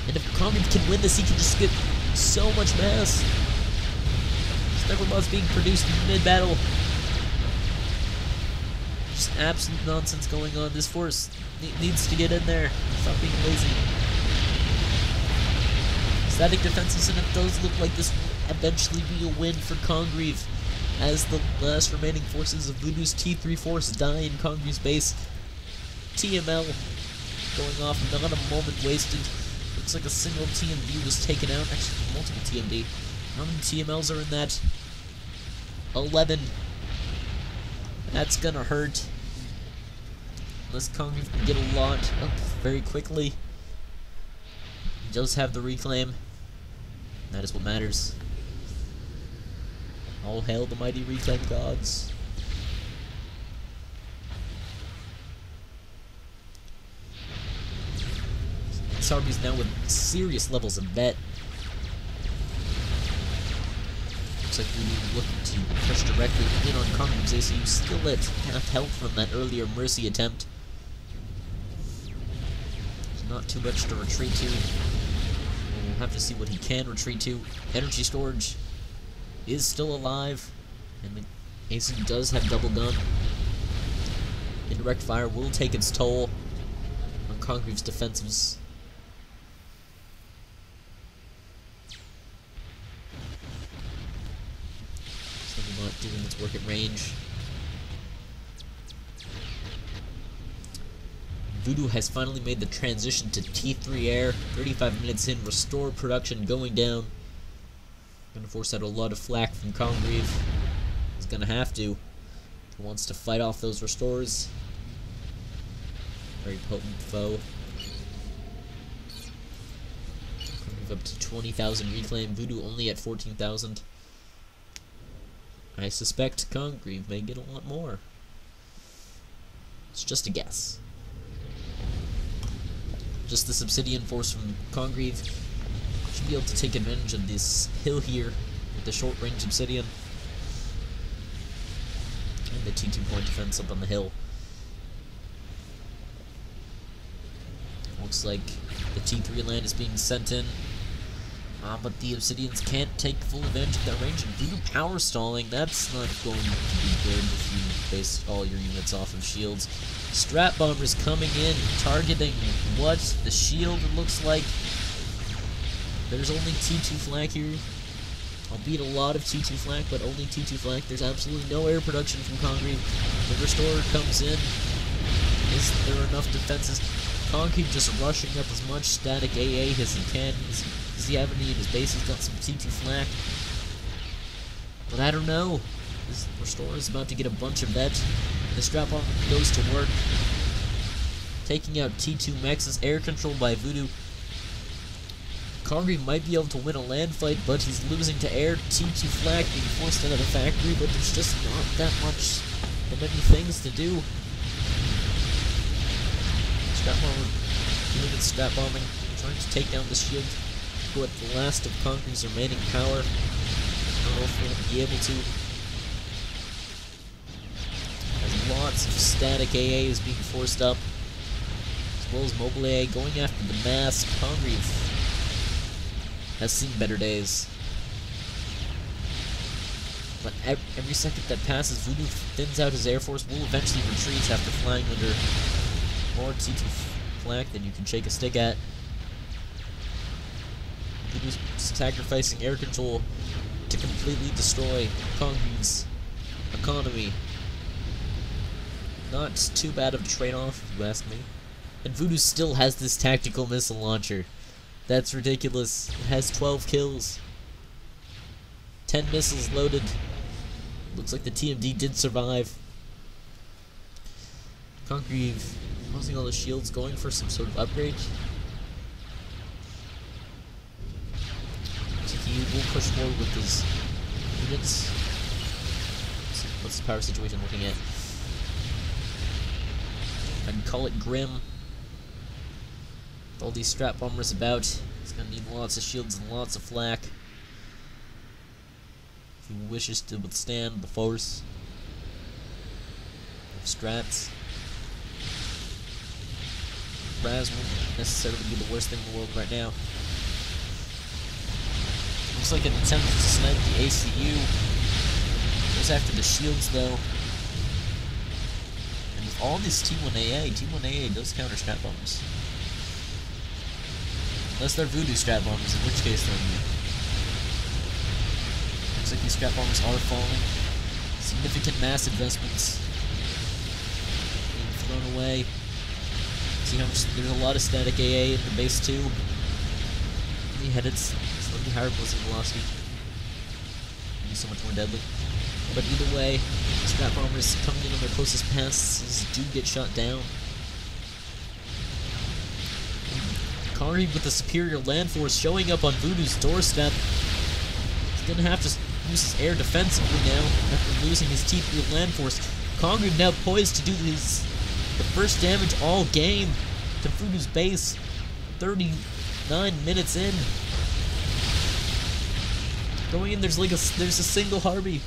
And if Congreve can win this, he can just get so much mass. Sniper bots being produced in mid-battle. Just absolute nonsense going on. This force needs to get in there. Stop being lazy. Static defenses, and it does look like this will eventually be a win for Congreve, as the last remaining forces of Voodoo's T3 force die in Congreve's base. TML going off, not a moment wasted. Looks like a single TMD was taken out. Actually, multiple TMD. How many TMLs are in that? 11. That's gonna hurt. Unless Congreve can get a lot up very quickly. He does have the reclaim. That is what matters. All hail the mighty reclaim gods. Sarby's now with serious levels of vet. Looks like we're looking to push directly in on Congreve's ACU, still at half health from that earlier mercy attempt. There's not too much to retreat to. We'll have to see what he can retreat to. Energy storage is still alive, and the ACU does have double gun. Indirect fire will take its toll on Congreve's defensives. So not doing its work at range. Voodoo has finally made the transition to T3 air. 35 minutes in, restore production going down. Gonna force out a lot of flak from Congreve. He's gonna have to. He wants to fight off those restores. Very potent foe. Congreve up to 20,000 reclaim. Voodoo only at 14,000. I suspect Congreve may get a lot more. It's just a guess. Just this obsidian force from Congreve should be able to take advantage of this hill here with the short range obsidian. And the T2 point defense up on the hill. Looks like the T3 land is being sent in. But the Obsidians can't take full advantage of that range. And Voodoo power stalling, that's not going to be good if you base all your units off of shields. Strat bombers coming in, targeting what? The shield, it looks like. There's only T2 flank here. Albeit a lot of T2 flank, but only T2 flank. There's absolutely no air production from Congreve. The Restorer comes in. Is there enough defenses? Congreve just rushing up as much static AA as he can. Does he have any in his base? He's got some T2 flak. But I don't know. This Restorer is about to get a bunch of vet. The strap armor goes to work, taking out T2 Mechs. Air control by Voodoo. Congreve might be able to win a land fight, but he's losing to air. T2 Flak being forced out of the factory, but there's just not that many things to do. Strap armor doing its strap bombing, trying to take down the shield, go at the last of Congreve's remaining power. I don't know if we'll be able to. There's lots of static AAs being forced up, as well as mobile AA going after the mask. Congreve has seen better days. But every second that passes, Voodoo thins out his air force, will eventually retreat after flying under more T2 Flak than you can shake a stick at. Voodoo's sacrificing air control to completely destroy Congreve's economy. Not too bad of a trade-off, if you ask me. And Voodoo still has this tactical missile launcher. That's ridiculous. It has 12 kills. 10 missiles loaded. Looks like the TMD did survive. Congreve losing all the shields, going for some sort of upgrade. So he will push forward with his units. What's the power situation looking at? I'd call it grim. With all these strap bombers about, he's gonna need lots of shields and lots of flak if he wishes to withstand the force of strats. Raz won't necessarily be the worst thing in the world right now. Looks like an attempt to snipe the ACU. Goes after the shields though. And with all this T1AA does counter strap bombers. Unless they're Voodoo strap bombers, in which case they're immune. Looks like these strap bombers are falling. Significant mass investments being thrown away. See how much there's a lot of static AA in the base too. He had its slightly higher blizzard velocity. Be so much more deadly. But either way, strap bombers coming in on their closest passes do get shot down. Congreve with the superior land force showing up on Voodoo's doorstep. He's gonna have to use his air defensively now after losing his T3 land force. Congreve now poised to do the first damage all game to Voodoo's base. 39 minutes in. Going in, there's a single Harvey.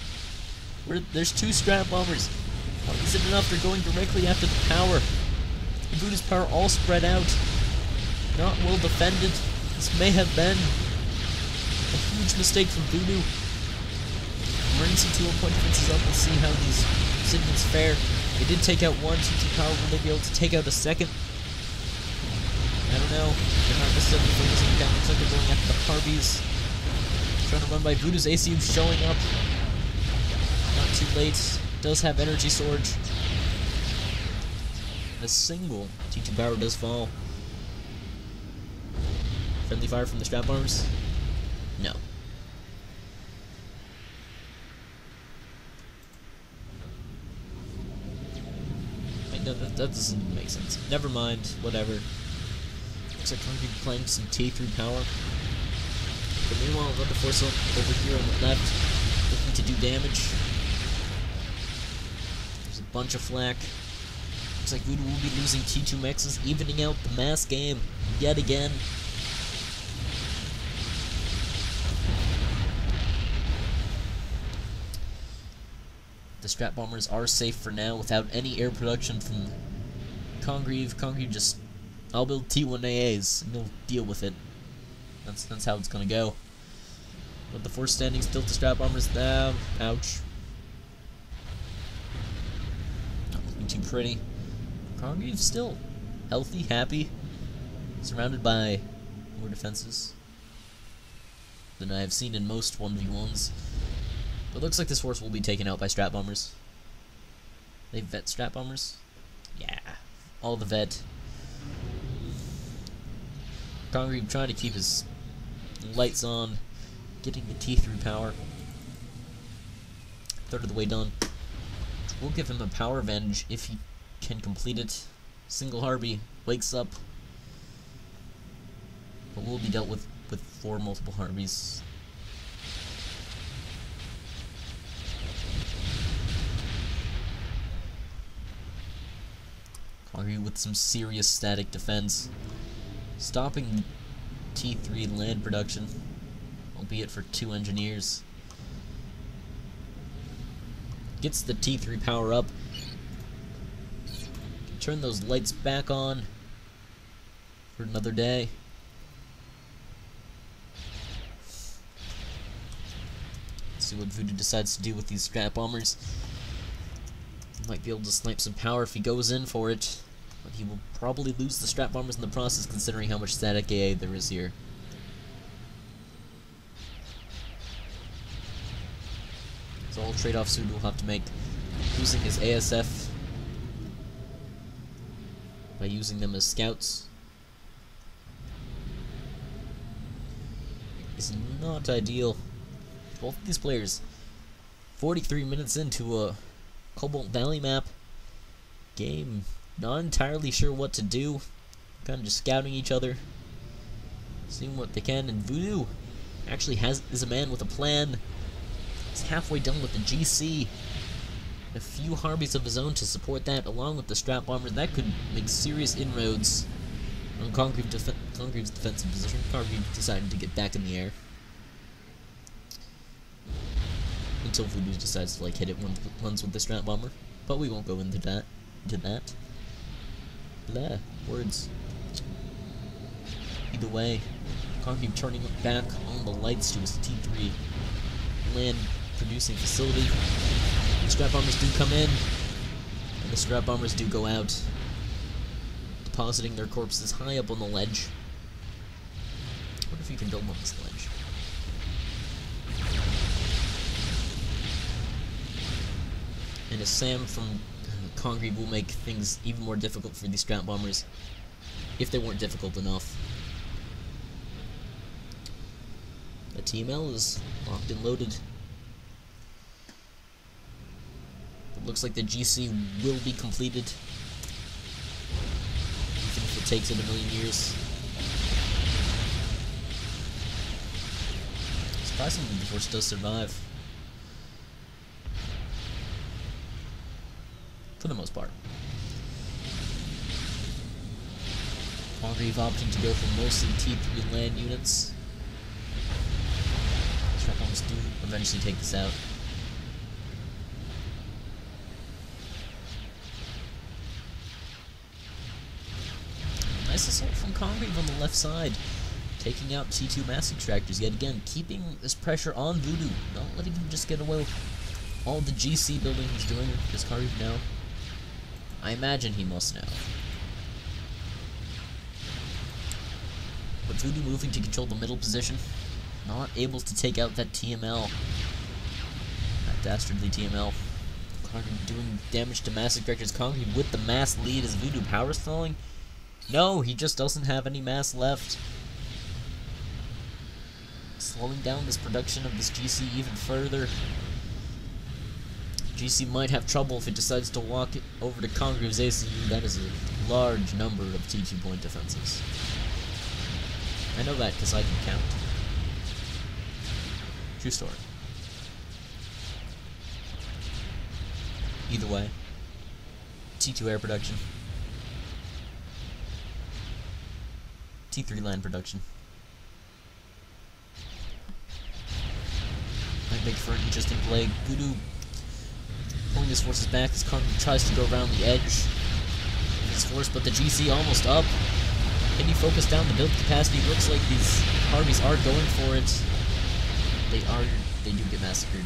There's two strap bombers. Is it enough? They're going directly after the power. Voodoo's power all spread out. Not well defended. This may have been a huge mistake from Voodoo. Emergency 2-1 point defense is up. We'll see how these citizens fare. They did take out one T2 power. Will they be able to take out a second? I don't know. They're not necessarily focusing down. Looks like they're going after the Harveys. Trying to run by Voodoo's ACU showing up. Not too late. Does have energy storage. A single T2 power does fall. Friendly fire from the strap bombers? No. Wait, no, that doesn't make sense. Never mind. Whatever. Looks like Congreve playing some T3 power. But meanwhile, another force over here on the left, looking to do damage. There's a bunch of flak. Looks like Voodoo will be losing T2 mexes, evening out the mass game yet again. The strap bombers are safe for now without any air production from Congreve. Congreve just, I'll build T1AAs and you'll deal with it. That's how it's gonna go. But the force standing still to strap bombers down. Ouch. Not looking too pretty. Congreve still healthy, happy, surrounded by more defenses than I have seen in most 1v1s. But it looks like this force will be taken out by strap bombers. They vet strap bombers? Yeah. All the vet. Congreve trying to keep his lights on, getting the T3 power. third of the way done. We'll give him a power advantage if he can complete it. Single Harvey wakes up, but will be dealt with 4 multiple Harveys. Congreve with some serious static defense, stopping T3 land production, albeit for 2 engineers. Gets the T3 power up. Turn those lights back on for another day. Let's see what Voodoo decides to do with these scrap bombers. He might be able to snipe some power if he goes in for it, but he will probably lose the scrap bombers in the process, considering how much static AA there is here. So all trade-offs Voodoo will have to make. Losing his ASF by using them as scouts is not ideal. Both of these players 43 minutes into a Cobalt Valley map game, not entirely sure what to do, kind of just scouting each other, seeing what they can, and Voodoo actually is a man with a plan. He's halfway done with the GC. A few Harveys of his own to support that, along with the strap bombers. That could make serious inroads on Congreve's defensive position. Congreve decided to get back in the air until Voodoo decides to hit it once with the strap bomber. But we won't go into that. Blah. Words. Either way, Congreve turning back on the lights to his T3 land producing facility. The strap bombers do come in, and the strap bombers do go out, depositing their corpses high up on the ledge. What if you can build on this ledge? And a SAM from Congreve will make things even more difficult for these strap bombers, if they weren't difficult enough. The TML is locked and loaded. It looks like the GC will be completed, even if it takes it 1,000,000 years. Surprisingly, the Force does survive. For the most part. Congreve opting to go for mostly T3 land units. Strap bombers do eventually take this out. Nice assault from Congreve on the left side, taking out T2 mass extractors yet again, keeping this pressure on Voodoo, not letting him just get away with all the GC building he's doing. Does Congreve know? I imagine he must know. But Voodoo moving to control the middle position, not able to take out that TML, that dastardly TML. Congreve doing damage to mass extractors. Congreve with the mass lead as Voodoo power stalling. No, he just doesn't have any mass left. Slowing down this production of this GC even further. GC might have trouble if it decides to walk it over to Congreve's ACU. That is a large number of T2 point defenses. I know that because I can count. True story. Either way, T2 air production. T3 land production. Might make for an interesting play. Voodoo pulling his forces back as Congreve tries to go around the edge of his force, but the GC almost up. Can he focus down the build capacity? Looks like these Harveys are going for it. They do get massacred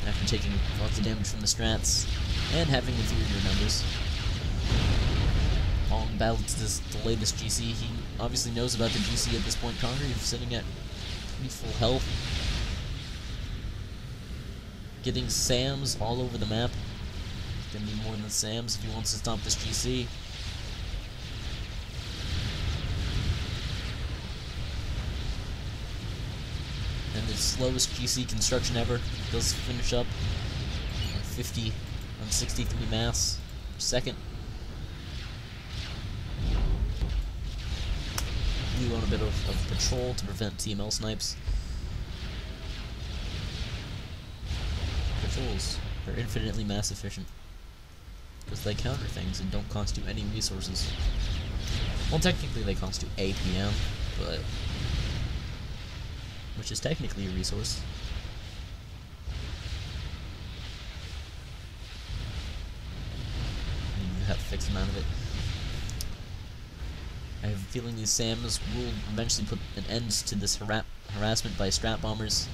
after taking lots of damage from the strats and having inferior numbers. All in battle to delay this GC. He obviously knows about the GC at this point. Congreve sitting at pretty full health. Getting SAMs all over the map. He's gonna need more than SAMs if he wants to stop this GC. And the slowest GC construction ever does finish up. 50 on 63 mass per second. Blue on a bit of patrol to prevent TML snipes. Patrols are infinitely mass efficient because they counter things and don't cost you any resources. Well, technically they cost you APM, but which is technically a resource. And you have a fixed amount of it. I have a feeling these SAMs will eventually put an end to this harassment by strat bombers.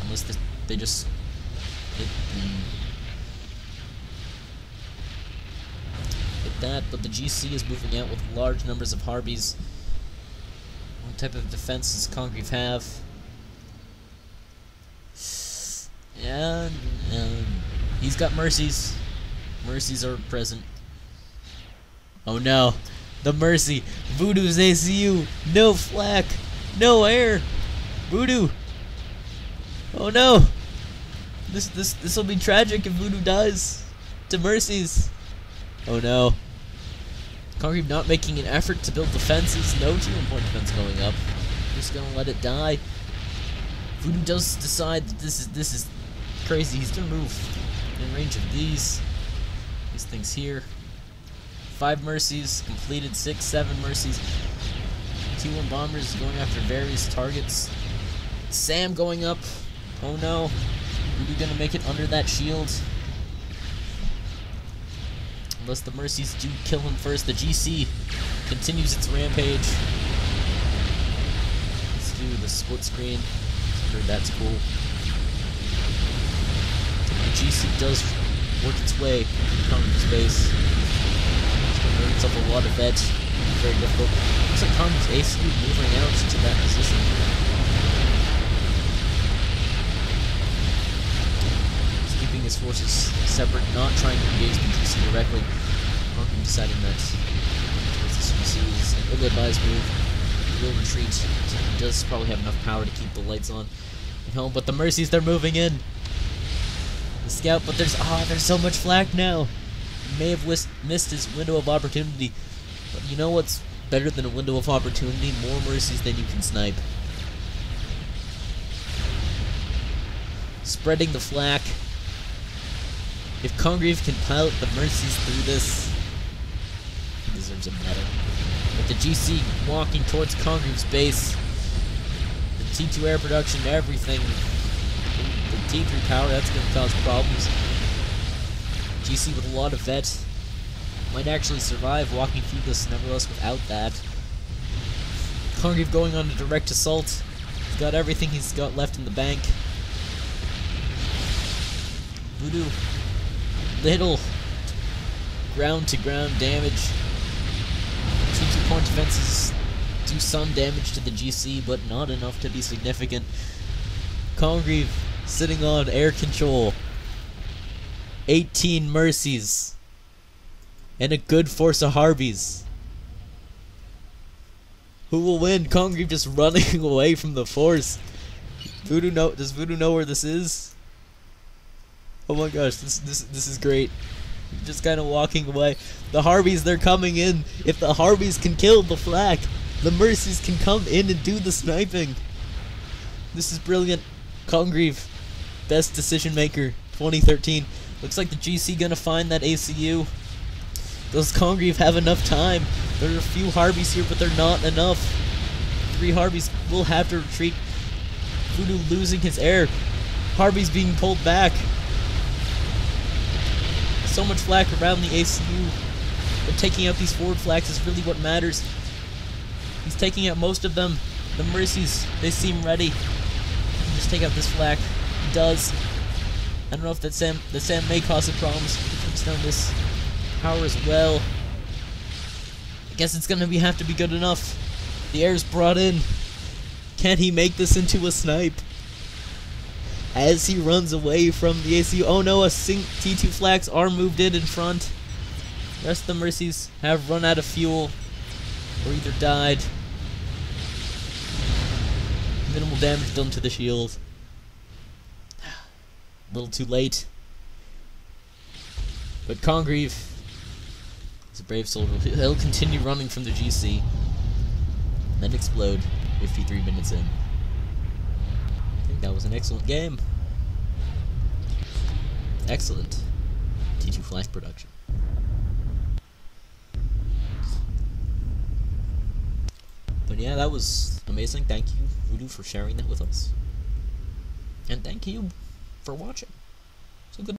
Unless they just hit that, but the GC is moving out with large numbers of Harbies. What type of defense does Congreve have? And he's got Mercies. Mercies are present. Oh no, the Mercy. Voodoo's ACU. No flak. No air. Voodoo. Oh no. This will be tragic if Voodoo dies to Mercies. Oh no. Congreve not making an effort to build defenses. No T1 point defense going up. Just gonna let it die. Voodoo does decide that this is crazy. He's gonna move in range of these things here. 5 Mercies completed. 6, 7 Mercies. T1 bombers going after various targets. Sam going up. Oh no. Voodoo gonna make it under that shield. Unless the Mercies do kill him first. The GC continues its rampage. Let's do the split screen. Sure, that's cool. The GC does work its way to Congreve's base. It's going to earn itself a lot of vet. Very difficult. Looks like Congreve's ACU moving out to that position. Keeping his forces separate, not trying to engage the GC directly. Congreve deciding that this GC is an ill-advised move. He will retreat. So he does probably have enough power to keep the lights on at home, but the Mercies, they're moving in. The scout, but there's so much flak now. He may have missed his window of opportunity, but you know what's better than a window of opportunity? More Mercies than you can snipe. Spreading the flak. If Congreve can pilot the Mercies through this, he deserves a medal. But the GC walking towards Congreve's base, the T2 air production, everything, the T3 power, that's going to cause problems. GC with a lot of vet might actually survive walking through this, nevertheless, without that. Congreve going on a direct assault. He's got everything he's got left in the bank. Voodoo. Little ground-to-ground damage. T2 point defenses do some damage to the GC, but not enough to be significant. Congreve sitting on air control. 18 Mercies. And a good force of Harbies. Who will win? Congreve just running away from the force. Does Voodoo know where this is? Oh my gosh, this is great. Just kind of walking away. The Harbies, they're coming in. If the Harbies can kill the flak, the Mercies can come in and do the sniping. This is brilliant. Congreve, best decision maker, 2013. Looks like the GC gonna find that ACU. Does Congreve have enough time? There are a few Harbies here, but they're not enough. 3 Harbies will have to retreat. Voodoo losing his air. Harbies being pulled back. So much flak around the ACU, but taking out these forward flaks is really what matters. He's taking out most of them. The Mercies, they seem ready. He can just take out this flak. He does. I don't know if the Sam may cause some problems. He takes down this power as well. I guess it's gonna have to be good enough. The air's brought in. Can he make this into a snipe? As he runs away from the ACU. Oh no, a T2 flaks are moved in front. The rest of the Mercies have run out of fuel or either died. Minimal damage done to the shield. A little too late. But Congreve is a brave soldier. He'll continue running from the GC. And then explode 53 minutes in. I think that was an excellent game. Excellent. T2 Flash production. But yeah, that was amazing. Thank you, Voodoo, for sharing that with us. And thank you for watching.